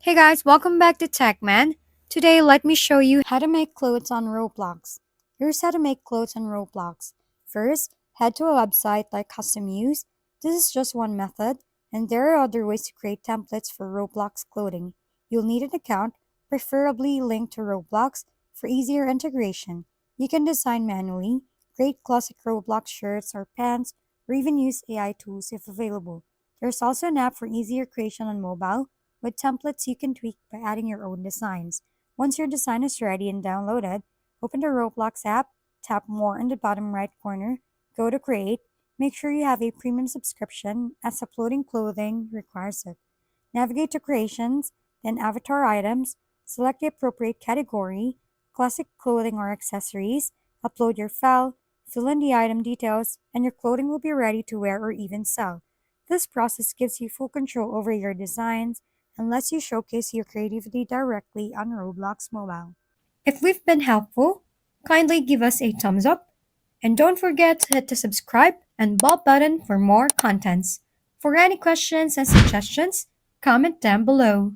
Hey guys, welcome back to TechMan. Today, let me show you how to make clothes on Roblox. Here's how to make clothes on Roblox. First, head to a website like Custom Use. This is just one method, and there are other ways to create templates for Roblox clothing. You'll need an account, preferably linked to Roblox, for easier integration. You can design manually, create classic Roblox shirts or pants, or even use AI tools if available. There's also an app for easier creation on mobile with templates you can tweak by adding your own designs. Once your design is ready and downloaded, open the Roblox app, tap More in the bottom right corner, go to Create, make sure you have a premium subscription as uploading clothing requires it. Navigate to Creations, then Avatar Items, select the appropriate category, classic clothing or accessories, upload your file, fill in the item details, and your clothing will be ready to wear or even sell. This process gives you full control over your designs and lets you showcase your creativity directly on Roblox Mobile. If we've been helpful, kindly give us a thumbs up and don't forget to hit the subscribe and bell button for more contents. For any questions and suggestions, comment down below.